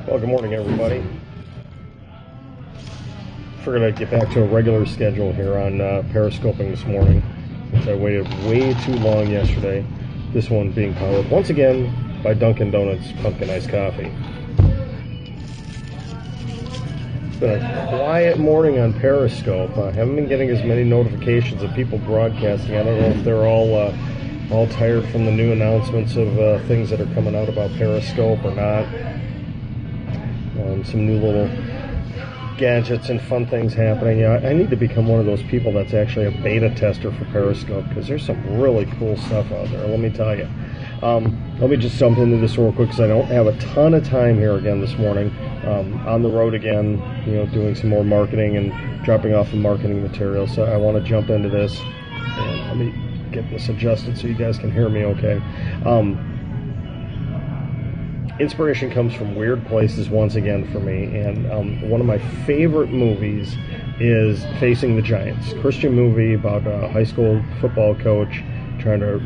Well, good morning, everybody. Figured I'd get back to a regular schedule here on Periscoping this morning, since I waited way too long yesterday. This one being powered once again by Dunkin' Donuts Pumpkin Iced Coffee. It's been a quiet morning on Periscope. I haven't been getting as many notifications of people broadcasting. I don't know if they're all tired from the new announcements of things that are coming out about Periscope or not. Some new little gadgets and fun things happening. I need to become one of those people that's actually a beta tester for Periscope, because there's some really cool stuff out there, let me tell you. Let me just jump into this real quick, because I don't have a ton of time here again this morning. On the road again, doing some more marketing and dropping off the marketing material. So I want to jump into this, and let me get this adjusted so you guys can hear me okay. Inspiration comes from weird places once again for me, and one of my favorite movies is Facing the Giants. Christian movie about a high school football coach trying to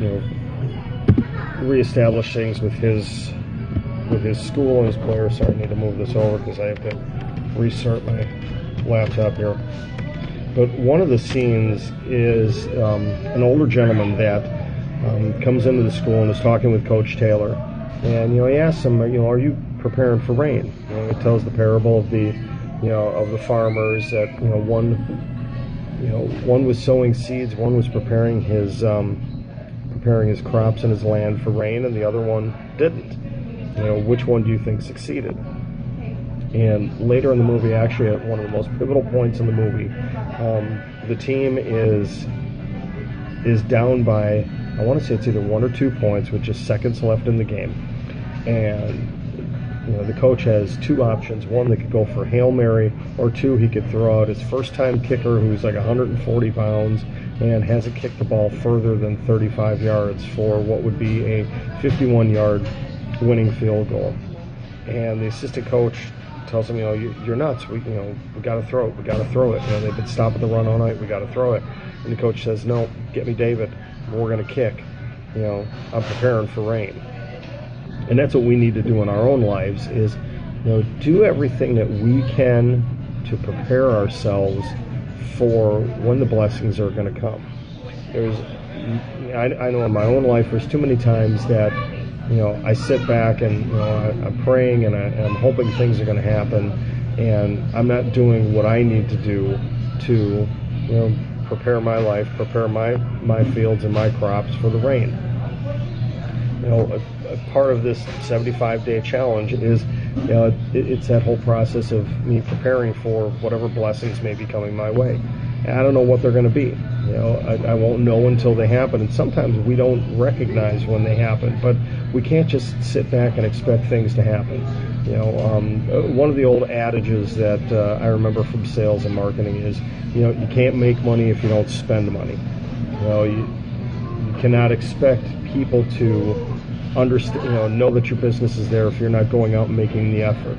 reestablish things with his school and his players. Sorry, I need to move this over because I have to restart my laptop here. But one of the scenes is an older gentleman that comes into the school and is talking with Coach Taylor. And he asks him, are you preparing for rain? It tells the parable of the farmers that one was sowing seeds, one was preparing his crops in his land for rain, and the other one didn't. Which one do you think succeeded? And later in the movie, actually at one of the most pivotal points in the movie, the team is down by, I want to say it's either 1 or 2 points with just seconds left in the game. And the coach has 2 options. One, they could go for Hail Mary, or 2, he could throw out his first-time kicker, who's like 140 pounds and hasn't kicked the ball further than 35 yards for what would be a 51-yard winning field goal. And the assistant coach tells him, you're nuts. We got to throw it. We got to throw it. They've been stopping the run all night. We got to throw it. And the coach says, no, get me David. We're going to kick. I'm preparing for rain. And that's what we need to do in our own lives is, do everything that we can to prepare ourselves for when the blessings are going to come. I know in my own life there's too many times that, I sit back and, I'm praying and I'm hoping things are going to happen, and I'm not doing what I need to do to, prepare my life, prepare my fields and my crops for the rain. A part of this 75-day challenge is, it's that whole process of me preparing for whatever blessings may be coming my way. And I don't know what they're going to be. I won't know until they happen, and sometimes we don't recognize when they happen. But we can't just sit back and expect things to happen. One of the old adages that I remember from sales and marketing is, you can't make money if you don't spend money. You cannot expect people to understand, know that your business is there if you're not going out and making the effort.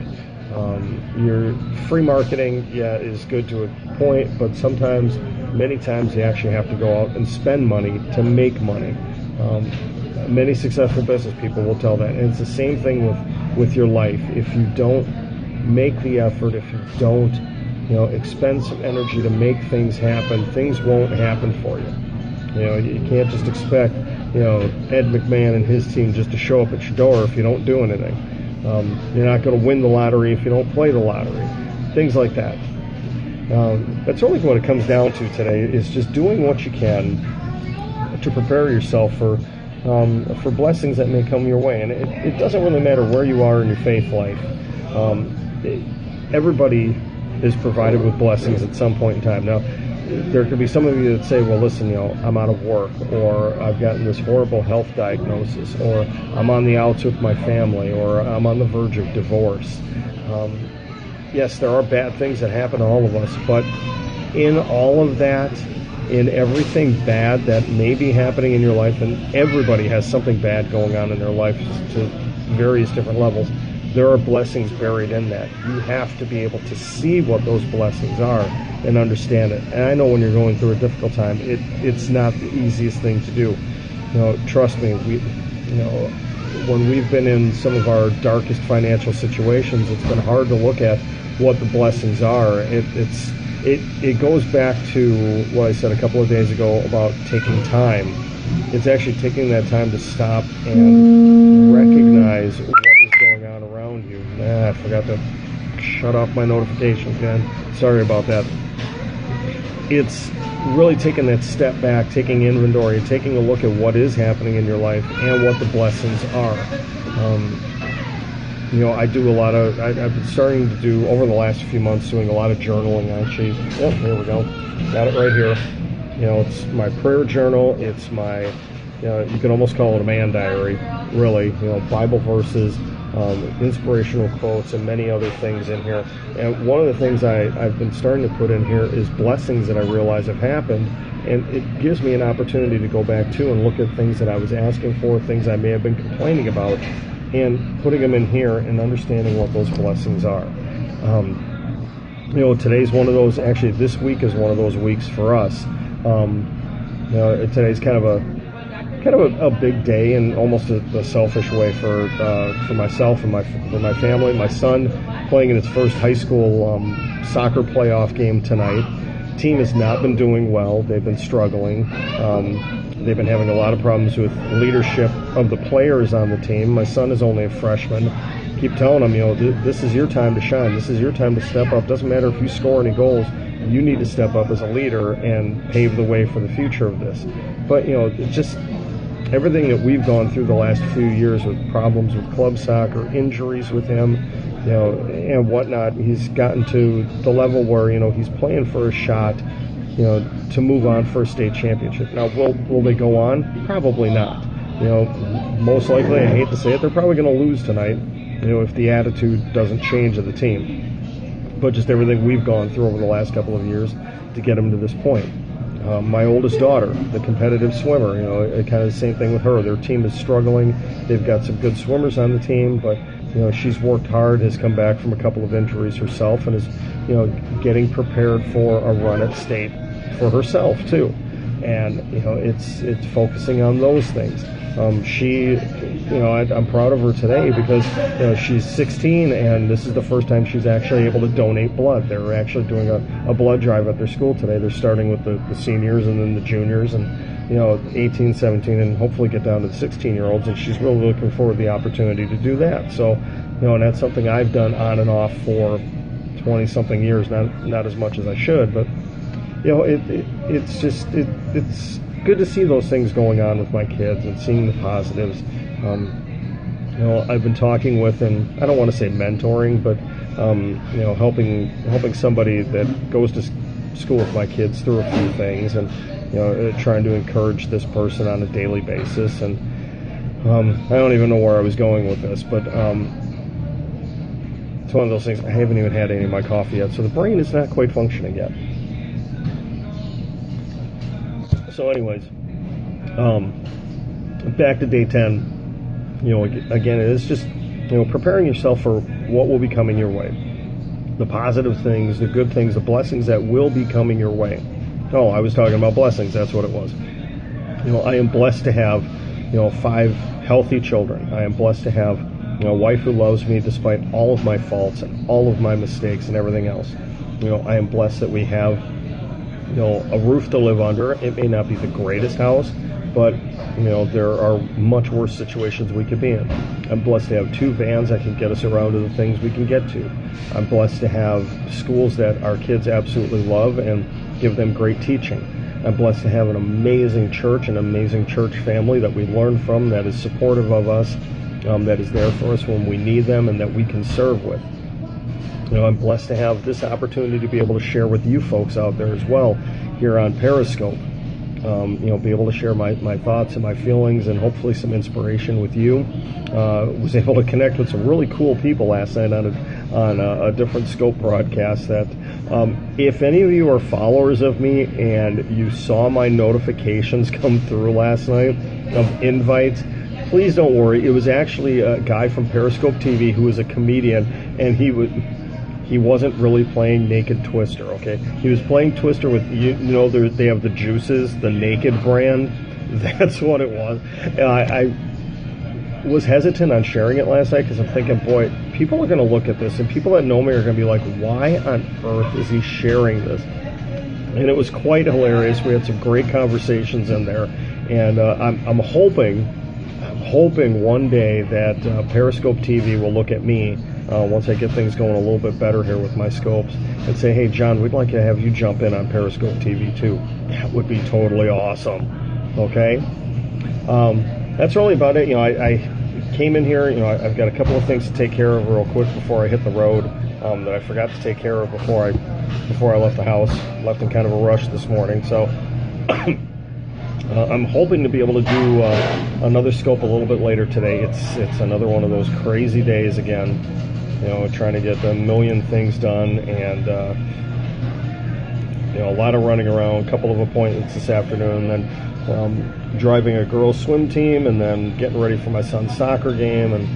Your free marketing, is good to a point, but many times you actually have to go out and spend money to make money. Many successful business people will tell that, and it's the same thing with your life. If you don't make the effort, if you don't, expend some energy to make things happen, things won't happen for you. You can't just expect, Ed McMahon and his team just to show up at your door if you don't do anything. You're not going to win the lottery if you don't play the lottery. Things like that. That's really what it comes down to today, is just doing what you can to prepare yourself for blessings that may come your way. And it doesn't really matter where you are in your faith life. Everybody is provided with blessings at some point in time. Now, there could be some of you that say, well, listen, I'm out of work, or I've gotten this horrible health diagnosis, or I'm on the outs with my family, or I'm on the verge of divorce. Yes, there are bad things that happen to all of us, but in all of that, in everything bad that may be happening in your life, and everybody has something bad going on in their life to various different levels, there are blessings buried in that. You have to be able to see what those blessings are and understand it. And I know when you're going through a difficult time, it's not the easiest thing to do. Trust me, when we've been in some of our darkest financial situations, it's been hard to look at what the blessings are. It goes back to what I said a couple of days ago about taking time. It's actually taking that time to stop and recognize what is going on around you. I forgot to shut off my notifications, man. Sorry about that. It's really taking that step back, taking inventory, taking a look at what is happening in your life and what the blessings are. I do a lot of, I've been starting to do, over the last few months, doing a lot of journaling, actually. Yep, here we go. Got it right here. It's my prayer journal. It's my, you can almost call it a man diary, really. Bible verses, inspirational quotes, and many other things in here. And one of the things I've been starting to put in here is blessings that I realize have happened, and it gives me an opportunity to go back to and look at things that I was asking for, things I may have been complaining about, and putting them in here and understanding what those blessings are. Today's one of those, actually this week is one of those weeks for us. Today's kind of a big day in almost a selfish way for myself and for my family. My son playing in his first high school soccer playoff game tonight. Team has not been doing well. They've been struggling. They've been having a lot of problems with leadership of the players on the team. My son is only a freshman. Keep telling him, this is your time to shine. This is your time to step up. Doesn't matter if you score any goals. You need to step up as a leader and pave the way for the future of this. But, just everything that we've gone through the last few years with problems with club soccer, injuries with him, and whatnot, he's gotten to the level where, he's playing for a shot, to move on for a state championship. Now, will they go on? Probably not. Most likely, I hate to say it, they're probably going to lose tonight, if the attitude doesn't change of the team. But just everything we've gone through over the last couple of years to get them to this point. My oldest daughter, the competitive swimmer, kind of the same thing with her. Their team is struggling. They've got some good swimmers on the team, but she's worked hard, has come back from a couple of injuries herself, and is getting prepared for a run at state for herself too. And it's focusing on those things. I'm proud of her today because she's 16 and this is the first time she's actually able to donate blood. They're actually doing a blood drive at their school today. They're starting with the seniors and then the juniors and 18, 17, and hopefully get down to the 16-year-olds. And she's really looking forward to the opportunity to do that. So and that's something I've done on and off for 20-something years. Not as much as I should, but it's good to see those things going on with my kids and seeing the positives. I've been talking with, and I don't want to say mentoring, but helping somebody that goes to school with my kids through a few things, and trying to encourage this person on a daily basis. And I don't even know where I was going with this, but it's one of those things. I haven't even had any of my coffee yet, so the brain is not quite functioning yet. So anyways, back to day 10, again, it is just, preparing yourself for what will be coming your way. The positive things, the good things, the blessings that will be coming your way. Oh, I was talking about blessings. That's what it was. I am blessed to have, 5 healthy children. I am blessed to have, a wife who loves me despite all of my faults and all of my mistakes and everything else. I am blessed that we have a roof to live under. It may not be the greatest house, but there are much worse situations we could be in. I'm blessed to have 2 vans that can get us around to the things we can get to. I'm blessed to have schools that our kids absolutely love and give them great teaching. I'm blessed to have an amazing church, an amazing church family that we learn from, that is supportive of us, that is there for us when we need them, and that we can serve with. I'm blessed to have this opportunity to be able to share with you folks out there as well here on Periscope. Be able to share my thoughts and my feelings and hopefully some inspiration with you. Was able to connect with some really cool people last night on a different Scope broadcast that if any of you are followers of me and you saw my notifications come through last night of invites, please don't worry. It was actually a guy from Periscope TV who was a comedian, and he wasn't really playing Naked Twister, okay? He was playing Twister with, they have the juices, the Naked brand. That's what it was. was hesitant on sharing it last night because I'm thinking, boy, people are going to look at this, and people that know me are going to be like, why on earth is he sharing this? And it was quite hilarious. We had some great conversations in there, and I'm hoping one day that Periscope TV will look at me once I get things going a little bit better here with my scopes and say, hey, John, we'd like to have you jump in on Periscope TV too. That would be totally awesome. Okay? That's really about it. I came in here. I've got a couple of things to take care of real quick before I hit the road that I forgot to take care of before I left the house. Left in kind of a rush this morning. So I'm hoping to be able to do another scope a little bit later today. It's another one of those crazy days again. Trying to get a million things done, and a lot of running around. A couple of appointments this afternoon, and then driving a girls' swim team, and then getting ready for my son's soccer game, and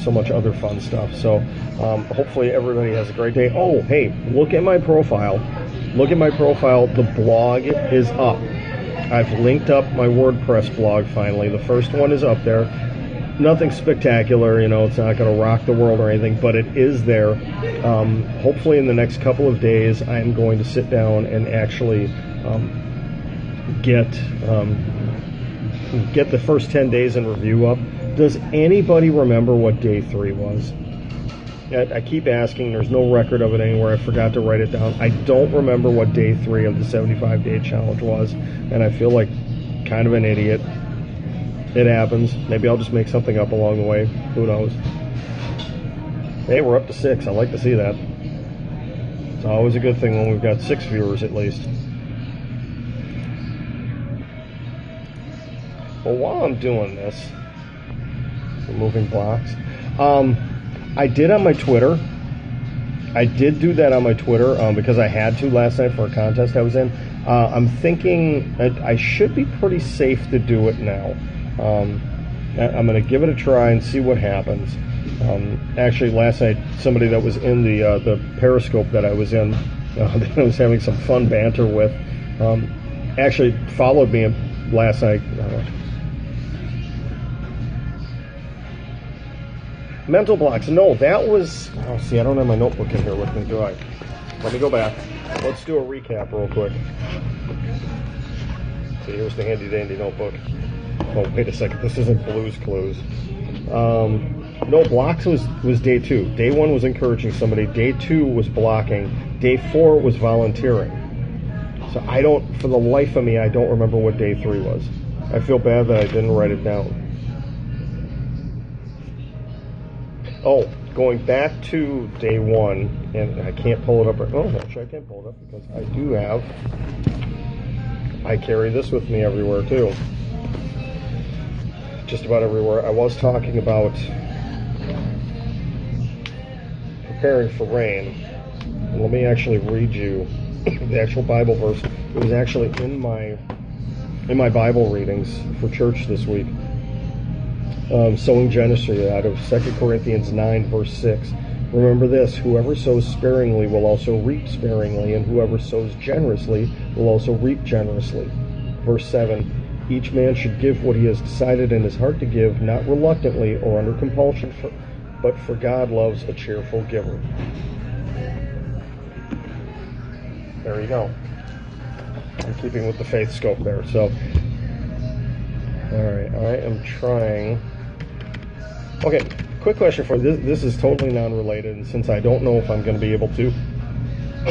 so much other fun stuff. So hopefully everybody has a great day. Oh, hey, look at my profile. Look at my profile. The blog is up. I've linked up my WordPress blog finally. The first one is up there. Nothing spectacular, it's not going to rock the world or anything, but it is there. Hopefully in the next couple of days, I'm going to sit down and actually get the first 10 days in review up. Does anybody remember what day 3 was? I keep asking. There's no record of it anywhere. I forgot to write it down. I don't remember what day 3 of the 75-day challenge was, and I feel like kind of an idiot. It happens. Maybe I'll just make something up along the way. Who knows? Hey, we're up to 6. I like to see that. It's always a good thing when we've got 6 viewers at least. Well, while I'm doing this, removing blocks, I did on my Twitter. I did do that on my Twitter because I had to last night for a contest I was in. I'm thinking I should be pretty safe to do it now. I'm going to give it a try and see what happens. Actually, last night, somebody that was in the Periscope that I was in, that I was having some fun banter with, actually followed me last night. Mental blocks. No, that was... Oh, see, I don't have my notebook in here with me, do I? Let me go back. Let's do a recap real quick. See, here's the handy-dandy notebook. Oh, wait a second. This isn't Blue's Clues. No, blocks was day 2. Day 1 was encouraging somebody. Day 2 was blocking. Day 4 was volunteering. So for the life of me, I don't remember what day 3 was. I feel bad that I didn't write it down. Oh, going back to day 1, and I can't pull it up. Oh, actually, I can pull it up because I carry this with me everywhere too. Just about everywhere. I was talking about preparing for rain. And let me actually read you the actual Bible verse. It was actually in my Bible readings for church this week. Sowing generously out of 2 Corinthians 9, verse 6. Remember this, whoever sows sparingly will also reap sparingly, and whoever sows generously will also reap generously. Verse 7, each man should give what he has decided in his heart to give, not reluctantly or under compulsion, but for God loves a cheerful giver. There you go. I'm keeping with the faith scope there. So, alright, I am trying... Okay, quick question for you. This is totally non-related, and since I don't know if I'm going to be able to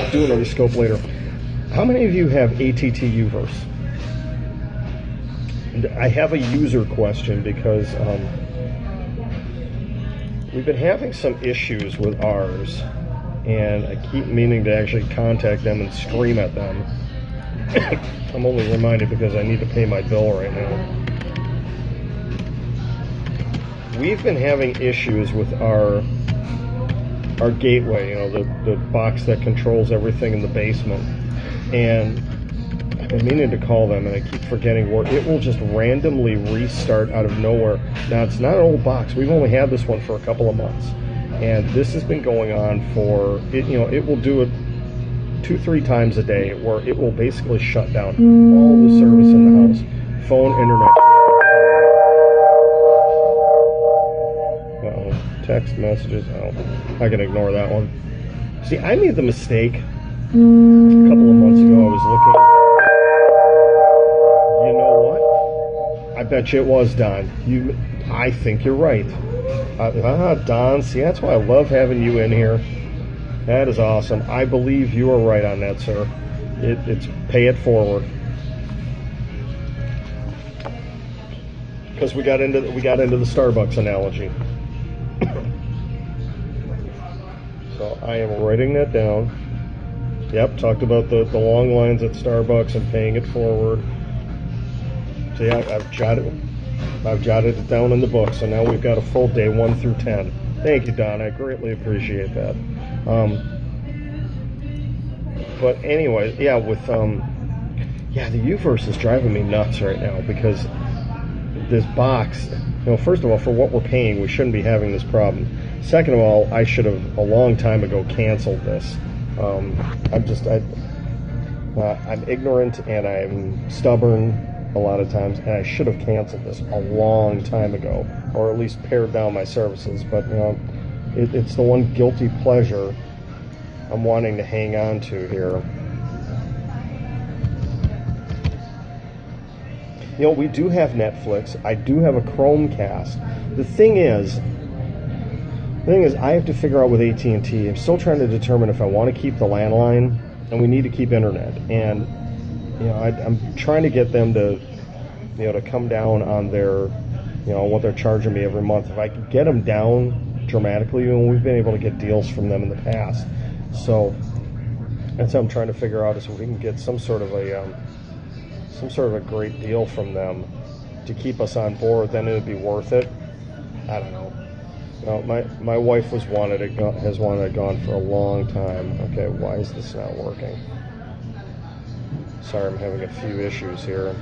do another scope later, how many of you have ATTU verse? I have a user question because we've been having some issues with ours, and I keep meaning to actually contact them and scream at them. I'm only reminded because I need to pay my bill right now. We've been having issues with our gateway, the box that controls everything in the basement. And I've been meaning to call them, and I keep forgetting where it will just randomly restart out of nowhere. Now, it's not an old box. We've only had this one for a couple of months. And this has been going on for, it will do it 2-3 times a day, where it will basically shut down all the service in the house. Phone, internet. text messages. Oh, I can ignore that one. See, I made the mistake a couple of months ago. I was looking. You know what? I bet you it was Don. I think you're right. Don, see, that's why I love having you in here. That is awesome. I believe you are right on that, sir. It's pay it forward. Because we got into the Starbucks analogy. So I am writing that down. Yep, talked about the long lines at Starbucks and paying it forward. So yeah, I've jotted it down in the book. So now we've got a full day 1 through 10. Thank you, Don. I greatly appreciate that. But anyway, yeah, with the U-verse is driving me nuts right now because this box, first of all, for what we're paying, we shouldn't be having this problem. Second of all, I should have a long time ago canceled this. I'm ignorant and I'm stubborn a lot of times, and I should have canceled this a long time ago, or at least pared down my services. But it's the one guilty pleasure I'm wanting to hang on to here. We do have Netflix. I do have a Chromecast. The thing is, I have to figure out with AT&T. I'm still trying to determine if I want to keep the landline, and we need to keep internet. And I'm trying to get them to come down on their, what they're charging me every month. If I can get them down dramatically, we've been able to get deals from them in the past. So that's what I'm trying to figure out, is if we can get some sort of a great deal from them to keep us on board, then it'd be worth it. I don't know. My wife has wanted it gone for a long time. Okay, why is this not working? Sorry, I'm having a few issues here.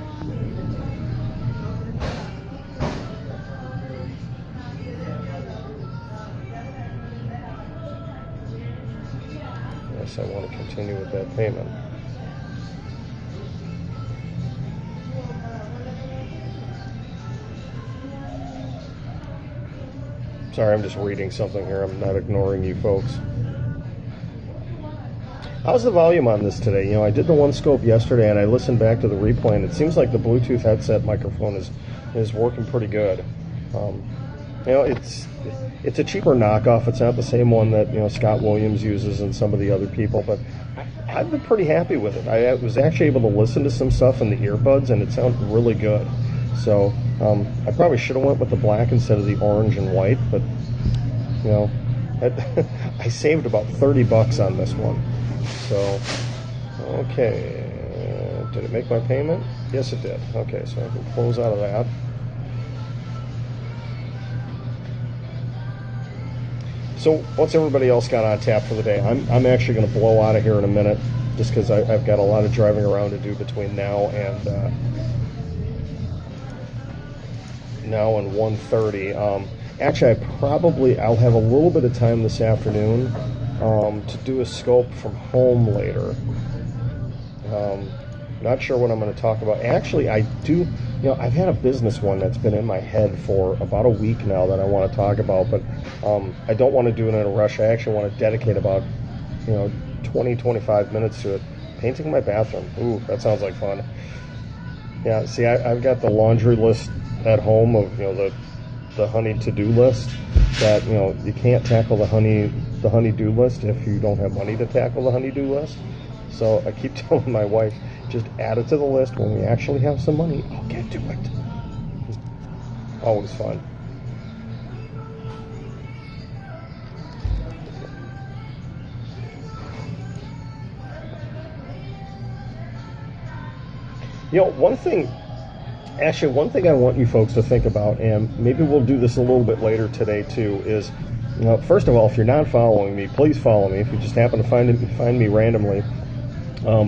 Yes, I want to continue with that payment. Sorry, I'm just reading something here. I'm not ignoring you folks. How's the volume on this today? I did the one scope yesterday, and I listened back to the replay, and it seems like the Bluetooth headset microphone is working pretty good. It's a cheaper knockoff. It's not the same one that Scott Williams uses and some of the other people, but I've been pretty happy with it. I was actually able to listen to some stuff in the earbuds, and it sounded really good. So I probably should have went with the black instead of the orange and white, but I saved about $30 on this one. So okay, did it make my payment? Yes, it did. Okay, so I can close out of that. So what's everybody else got on tap for the day? I'm actually going to blow out of here in a minute, just because I've got a lot of driving around to do between now and 1:30. Actually, I'll have a little bit of time this afternoon to do a scope from home later. Not sure what I'm going to talk about. Actually, I do. I've had a business one that's been in my head for about a week now that I want to talk about, but I don't want to do it in a rush. I actually want to dedicate about 20-25 minutes to it. Painting my bathroom. Ooh, that sounds like fun. Yeah, see, I've got the laundry list at home of the honey to-do list that you can't tackle the honey-do list if you don't have money to tackle the honey-do list. So I keep telling my wife, just add it to the list. When we actually have some money, I'll get to it. It's always fun. One thing I want you folks to think about, and maybe we'll do this a little bit later today too, is, first of all, if you're not following me, please follow me. If you just happen to find me randomly,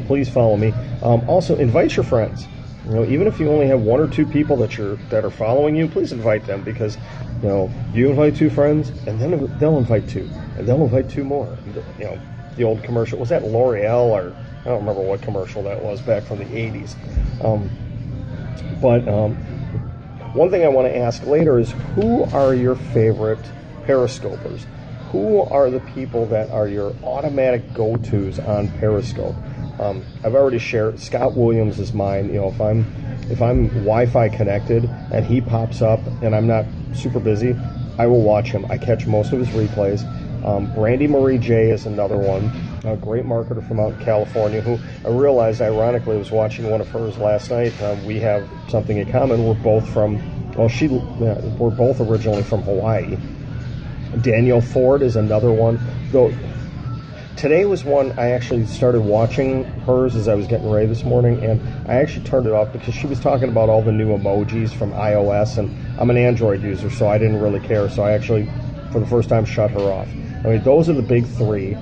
please follow me. Also, invite your friends. Even if you only have 1 or 2 people that are following you, please invite them, because you invite 2 friends, and then they'll invite 2, and they'll invite 2 more. The old commercial, was that L'Oreal, or I don't remember what commercial that was back from the 80s. But one thing I want to ask later is, who are your favorite Periscopers. Who are the people that are your automatic go-tos on Periscope? I've already shared. Scott Williams is mine. If I'm Wi-Fi connected and he pops up and I'm not super busy, I will watch him. I catch most of his replays. Brandy Marie J is another one, a great marketer from out in California who I realized, ironically, I was watching one of hers last night. We have something in common. We're both we're both originally from Hawaii. Danielle Ford is another one. Though today was one I actually started watching hers as I was getting ready this morning, and I actually turned it off because she was talking about all the new emojis from iOS, and I'm an Android user, so I didn't really care. So I actually, for the first time, shut her off. I mean, those are the big three.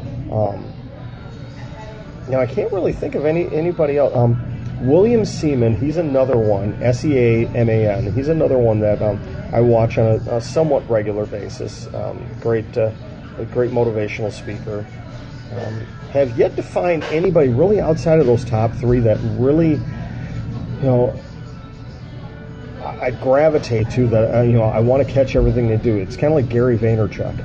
Now, I can't really think of anybody else. William Seaman, he's another one, Seaman. He's another one that I watch on a somewhat regular basis. A great motivational speaker. Have yet to find anybody really outside of those top three that really, I gravitate to, that I want to catch everything they do. It's kind of like Gary Vaynerchuk.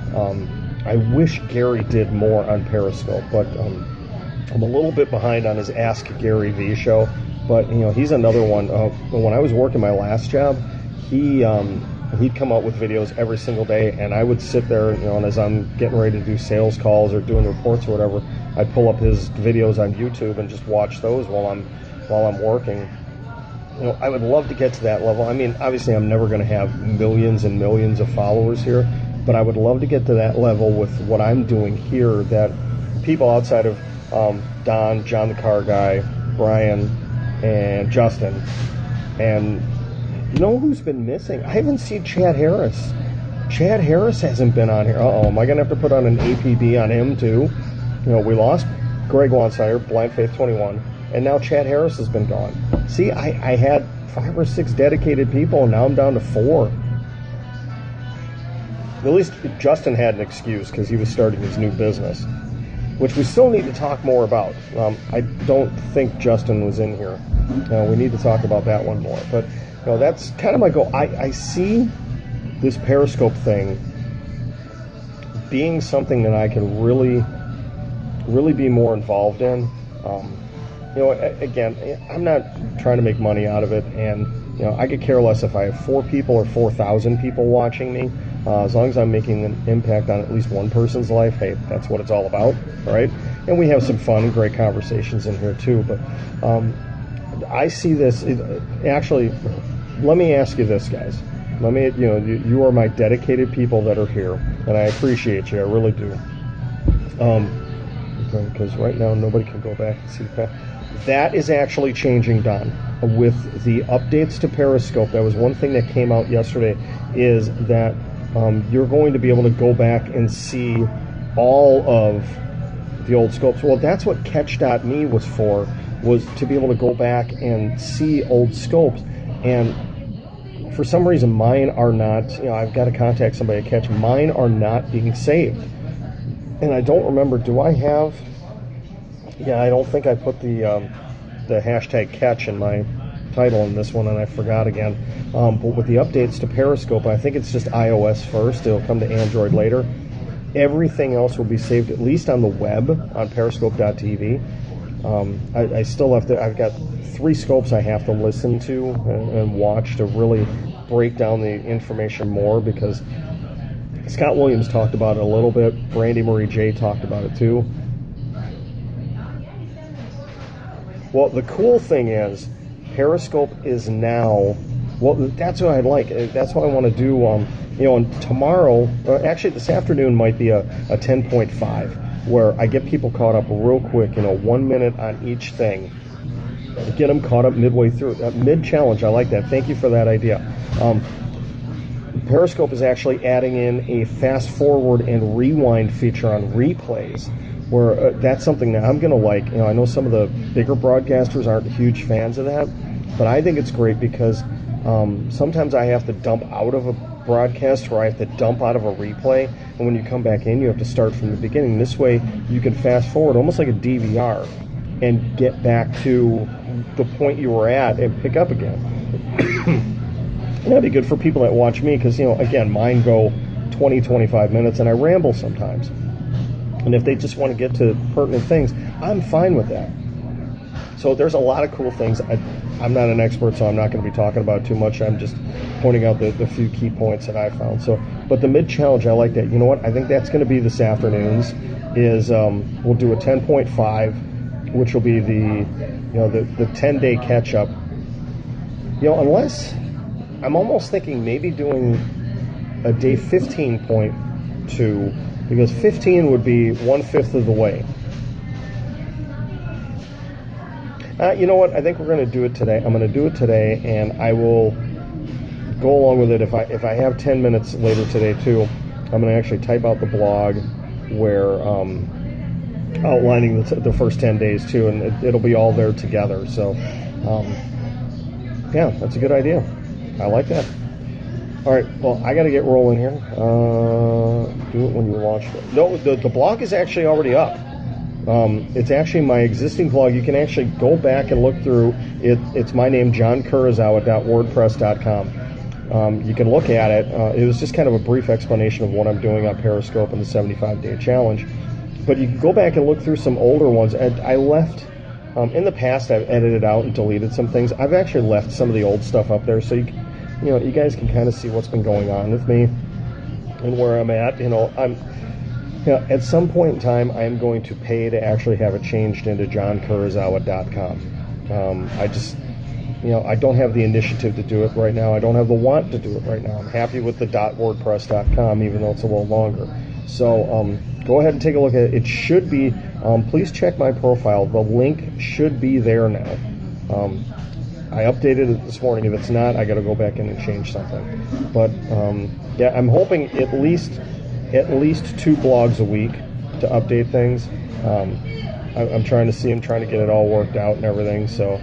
I wish Gary did more on Periscope, but I'm a little bit behind on his Ask Gary V show. But he's another one. When I was working my last job, he'd come out with videos every single day, and I would sit there, and as I'm getting ready to do sales calls or doing reports or whatever, I'd pull up his videos on YouTube and just watch those while I'm working. I would love to get to that level. I mean, obviously, I'm never going to have millions and millions of followers here, but I would love to get to that level with what I'm doing here, that people outside of Don, John the Car Guy, Brian, and Justin, and who's been missing? I haven't seen Chad Harris. Chad Harris hasn't been on here. Am I going to have to put on an APB on him too? We lost Greg Wansider, Blind Faith 21, and now Chad Harris has been gone. See, I had 5 or 6 dedicated people, and now I'm down to 4. At least Justin had an excuse because he was starting his new business, which we still need to talk more about. I don't think Justin was in here. We need to talk about that one more. But that's kind of my goal. I see this Periscope thing being something that I can really, really be more involved in. Again, I'm not trying to make money out of it, and I could care less if I have 4 people or 4,000 people watching me. As long as I'm making an impact on at least one person's life, hey, that's what it's all about, right? And we have some fun, great conversations in here too. But I see this. Actually, let me ask you this, guys. You are my dedicated people that are here, and I appreciate you. I really do. Because right now nobody can go back and see that. That is actually changing, Don, with the updates to Periscope. That was one thing that came out yesterday, is that you're going to be able to go back and see all of the old scopes. Well, that's what Catch.me was for, was to be able to go back and see old scopes. And for some reason, mine are not, I've got to contact somebody at Catch. Mine are not being saved. And I don't remember, do I have, I don't think I put the hashtag catch in my title in this one, and I forgot again. But with the updates to Periscope, I think it's just iOS first. It'll come to Android later. Everything else will be saved, at least on the web, on periscope.tv. I still have to, I've got 3 scopes I have to listen to and watch to really break down the information more, because Scott Williams talked about it a little bit. Brandy Marie J talked about it too. Well, the cool thing is, Periscope is now, well, that's what I like. That's what I want to do. And tomorrow, actually this afternoon might be a 10.5, where I get people caught up real quick, 1 minute on each thing. Get them caught up midway through. Mid-challenge, I like that. Thank you for that idea. Periscope is actually adding in a fast forward and rewind feature on replays, where that's something that I'm going to like. I know some of the bigger broadcasters aren't huge fans of that, but I think it's great because sometimes I have to dump out of a broadcast, or I have to dump out of a replay, and when you come back in, you have to start from the beginning. This way, you can fast forward almost like a DVR and get back to the point you were at and pick up again. And that'd be good for people that watch me, because again, mine go 20, 25 minutes, and I ramble sometimes. And if they just want to get to pertinent things, I'm fine with that. So there's a lot of cool things. I'm not an expert, so I'm not going to be talking about too much. I'm just pointing out the few key points that I found. So, but the mid-challenge, I like that. You know what? I think that's going to be this afternoon's. We'll do a 10.5, which will be the 10-day catch-up. Unless I'm almost thinking maybe doing a day 15.2, because 15 would be 1/5 of the way. You know what? I think we're going to do it today. I'm going to do it today, and I will go along with it. If I have 10 minutes later today too, I'm going to actually type out the blog where outlining the first 10 days too, and it'll be all there together. So, yeah, that's a good idea. I like that. All right, well, I got to get rolling here. Do it when you launch it. No, the blog is actually already up. It's actually my existing blog. You can actually go back and look through it. It's my name, johnkurozawa.wordpress.com. You can look at it. It was just kind of a brief explanation of what I'm doing on Periscope and the 75-day challenge. But you can go back and look through some older ones. I left, in the past, I've edited out and deleted some things. I've actually left some of the old stuff up there, so you guys can kind of see what's been going on with me and where I'm at. At some point in time, I'm going to pay to actually have it changed into johnkurozawa.com. I don't have the initiative to do it right now. I don't have the want to do it right now. I'm happy with the .wordpress.com, even though it's a little longer. So go ahead and take a look at it. It should be, please check my profile. The link should be there now. I updated it this morning. If it's not, I got to go back in and change something. But yeah, I'm hoping at least 2 blogs a week to update things. I'm trying to get it all worked out and everything. So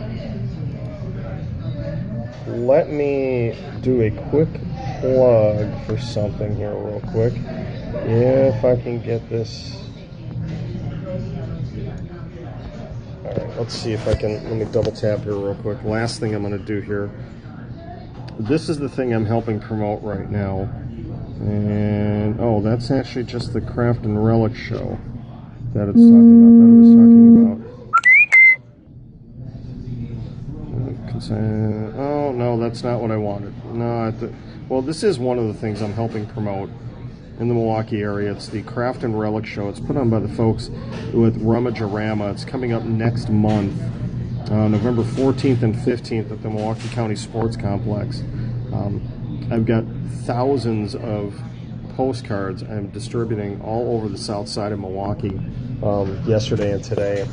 let me do a quick plug for something here real quick. If I can get this. All right, let's see if I can. Let me double tap here real quick. Last thing I'm going to do here. This is the thing I'm helping promote right now. And that's actually just the Craft and Relic show that it's talking about. Oh no, that's not what I wanted. No, well, this is one of the things I'm helping promote in the Milwaukee area. It's the Craft and Relic show. It's put on by the folks with Rummage-A-Rama. It's coming up next month, November 14th and 15th at the Milwaukee County Sports Complex. I've got thousands of postcards I'm distributing all over the south side of Milwaukee yesterday and today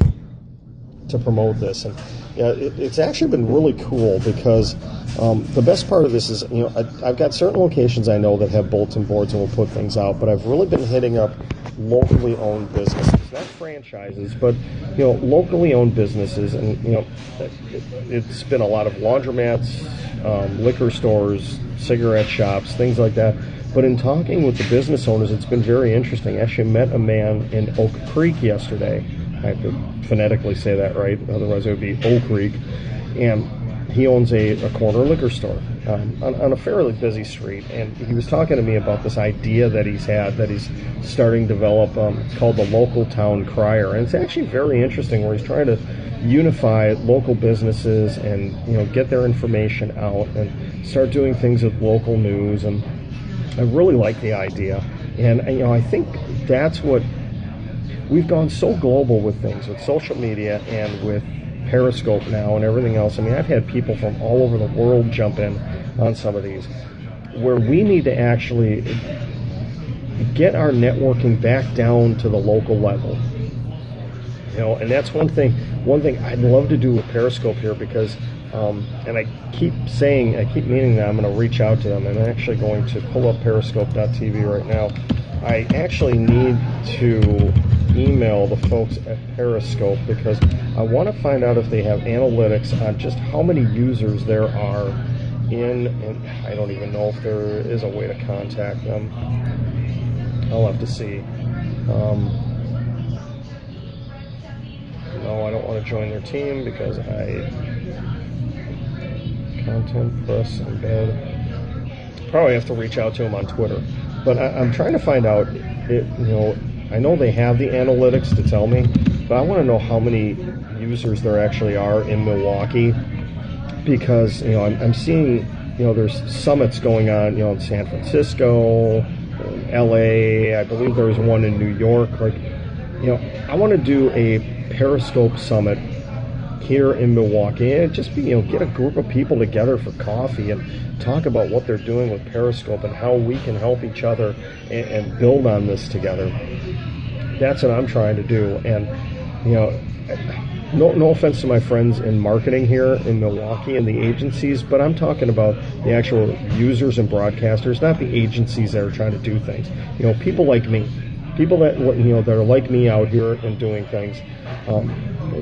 to promote this. And yeah, it's actually been really cool because the best part of this is, I've got certain locations I know that have bulletin boards and will put things out, but I've really been hitting up locally owned businesses, not franchises, but locally owned businesses. And it's been a lot of laundromats, liquor stores, cigarette shops, things like that. But in talking with the business owners, it's been very interesting. I actually met a man in Oak Creek yesterday. I have to phonetically say that right, otherwise it would be Oak Creek. And he owns a corner liquor store on a fairly busy street. And he was talking to me about this idea that he's had, that he's starting to develop. It's called the Local Town Crier. And it's actually very interesting, where he's trying to unify local businesses and get their information out and start doing things with local news. And I really like the idea. And I think that's what we've gone so global with things, with social media and with Periscope now and everything else. I mean, I've had people from all over the world jump in on some of these, where we need to actually get our networking back down to the local level. And that's one thing I'd love to do with Periscope here, because and I keep meaning that I'm going to reach out to them. I'm actually going to pull up periscope.tv right now. I actually need to email the folks at Periscope, because I want to find out if they have analytics on just how many users there are and I don't even know if there is a way to contact them. I'll have to see. No, I don't want to join their team because content press embed. Probably have to reach out to them on Twitter. but I'm trying to find out. I know they have the analytics to tell me, but I want to know how many users there actually are in Milwaukee, because I'm seeing there's summits going on in San Francisco, LA. I believe there was one in New York. I want to do a Periscope summit here in Milwaukee, and just get a group of people together for coffee and talk about what they're doing with Periscope and how we can help each other and build on this together. That's what I'm trying to do. And no offense to my friends in marketing here in Milwaukee and the agencies, but I'm talking about the actual users and broadcasters, not the agencies that are trying to do things. People like me, people that that are like me out here and doing things,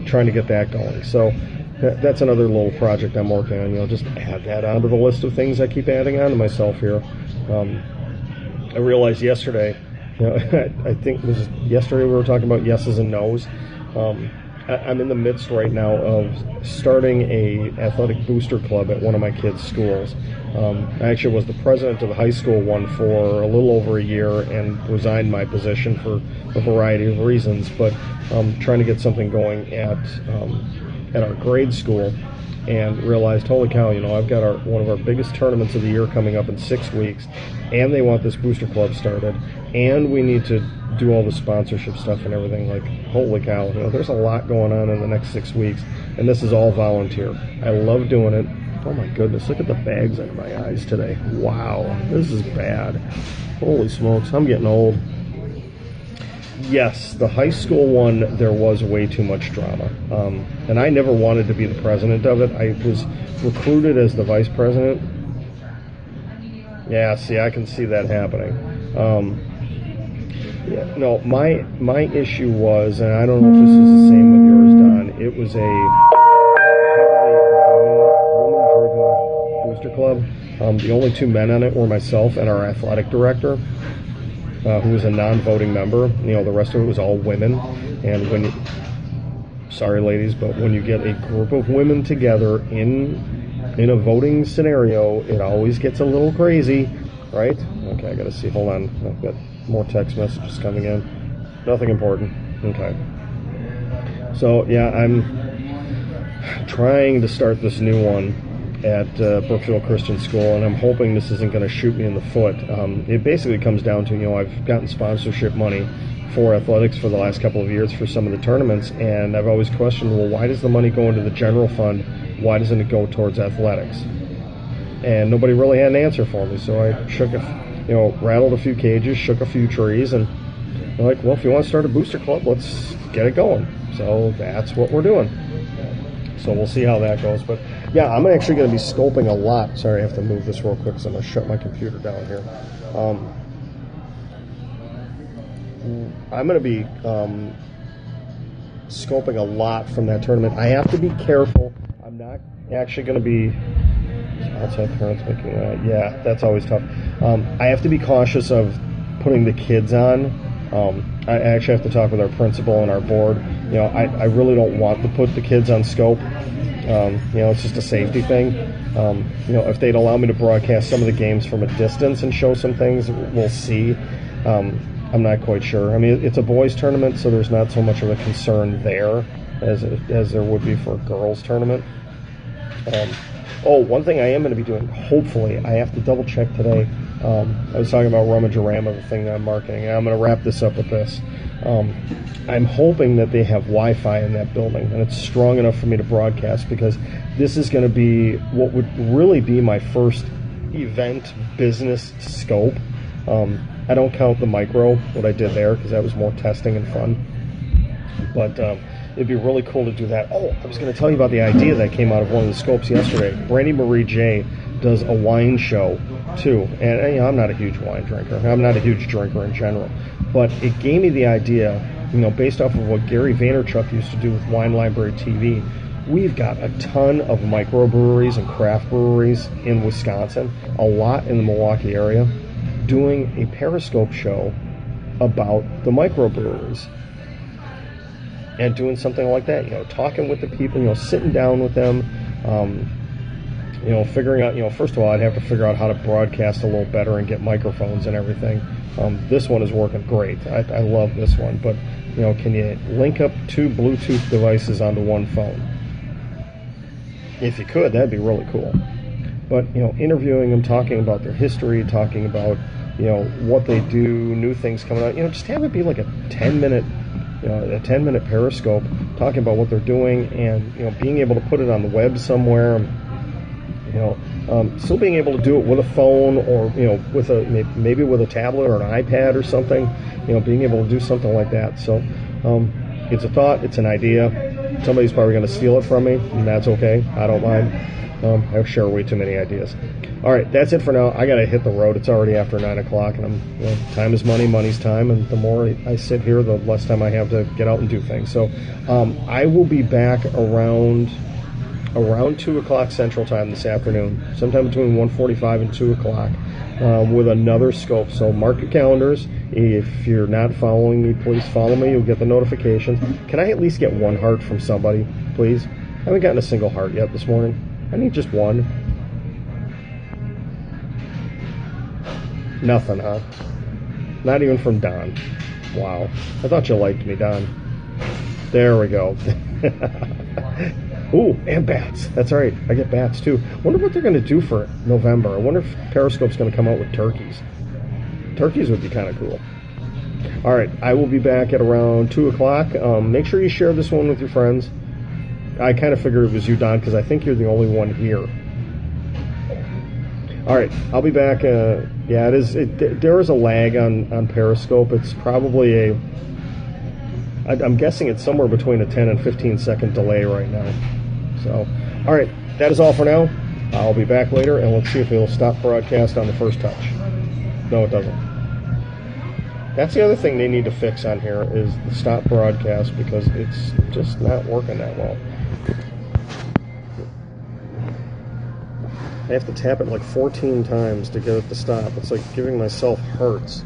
trying to get that going. So that's another little project I'm working on. Just add that onto the list of things I keep adding on to myself here. I realized yesterday, I think it was yesterday we were talking about yeses and nos. I'm in the midst right now of starting a athletic booster club at one of my kids' schools. I actually was the president of the high school one for a little over a year and resigned my position for a variety of reasons, but trying to get something going at our grade school, and realized, holy cow, I've got one of our biggest tournaments of the year coming up in 6 weeks, and they want this booster club started, and we need to do all the sponsorship stuff and everything. Holy cow, there's a lot going on in the next 6 weeks, and this is all volunteer. I love doing it. Oh my goodness, look at the bags under my eyes today. Wow, this is bad. Holy smokes, I'm getting old. Yes, the high school one, there was way too much drama. And I never wanted to be the president of it. I was recruited as the vice president. Yeah, see, I can see that happening. My issue was, and I don't know if this is the same with yours, Don, it was a woman-driven booster club. The only two men on it were myself and our athletic director, who was a non-voting member. The rest of it was all women. And sorry ladies, but when you get a group of women together in a voting scenario, it always gets a little crazy, right? Okay, I gotta see, hold on, I've got more text messages coming in. Nothing important. Okay. So yeah, I'm trying to start this new one at Brookfield Christian School, and I'm hoping this isn't going to shoot me in the foot. It basically comes down to, I've gotten sponsorship money for athletics for the last couple of years for some of the tournaments, and I've always questioned, well, why does the money go into the general fund? Why doesn't it go towards athletics? And nobody really had an answer for me, so I rattled a few cages, shook a few trees, and they're like, well, if you want to start a booster club, let's get it going. So that's what we're doing. So we'll see how that goes. But yeah, I'm actually going to be scoping a lot. Sorry, I have to move this real quick because I'm going to shut my computer down here. I'm going to be scoping a lot from that tournament. I have to be careful. I'm not actually going to be outside parents making yeah, that's always tough. I have to be cautious of putting the kids on. I actually have to talk with our principal and our board. I really don't want to put the kids on scope. It's just a safety thing. If they'd allow me to broadcast some of the games from a distance and show some things, we'll see. I'm not quite sure. I mean, it's a boys tournament, so there's not so much of a concern there as there would be for a girls tournament. One thing I am going to be doing, hopefully, I have to double check today. I was talking about Rummage-A-Rama, the thing that I'm marketing, and I'm going to wrap this up with this. I'm hoping that they have Wi-Fi in that building, and it's strong enough for me to broadcast, because this is going to be what would really be my first event business scope. I don't count the micro, what I did there, because that was more testing and fun. But it'd be really cool to do that. Oh, I was going to tell you about the idea that came out of one of the scopes yesterday. Brandy Marie J does a wine show too, and I'm not a huge wine drinker. I'm not a huge drinker in general, but it gave me the idea, based off of what Gary Vaynerchuk used to do with Wine Library TV. We've got a ton of microbreweries and craft breweries in Wisconsin, a lot in the Milwaukee area, doing a Periscope show about the microbreweries. And doing something like that, talking with the people, sitting down with them, figuring out, first of all, I'd have to figure out how to broadcast a little better and get microphones and everything. This one is working great. I love this one, but can you link up two Bluetooth devices onto one phone? If you could, that'd be really cool. But interviewing them, talking about their history, talking about what they do, new things coming out. Just have it be like a 10-minute, a 10-minute Periscope, talking about what they're doing, and being able to put it on the web somewhere. Still being able to do it with a phone, or with maybe with a tablet or an iPad or something. Being able to do something like that. So it's a thought, it's an idea. Somebody's probably going to steal it from me, and that's okay. I don't mind. I share way too many ideas. All right, that's it for now. I got to hit the road. It's already after 9 o'clock, and time is money, money's time, and the more I sit here, the less time I have to get out and do things. So I will be back around 2 o'clock Central Time this afternoon, sometime between 1:45 and 2 o'clock, with another scope. So mark your calendars. If you're not following me, please follow me. You'll get the notifications. Can I at least get one heart from somebody, please? I haven't gotten a single heart yet this morning. I need just one. Nothing, huh? Not even from Don. Wow. I thought you liked me, Don. There we go. Ooh, and bats. That's right. I get bats, too. Wonder what they're going to do for November. I wonder if Periscope's going to come out with turkeys. Turkeys would be kind of cool. All right. I will be back at around 2 o'clock. Make sure you share this one with your friends. I kind of figured it was you, Don, because I think you're the only one here. All right. I'll be back. Yeah, it is. There is a lag on Periscope. It's probably I'm guessing it's somewhere between a 10 and 15 second delay right now. So, all right, that is all for now. I'll be back later, and let's see if it'll stop broadcast on the first touch. No, it doesn't. That's the other thing they need to fix on here is the stop broadcast, because it's just not working that well. I have to tap it like 14 times to get it to stop. It's like giving myself hurts.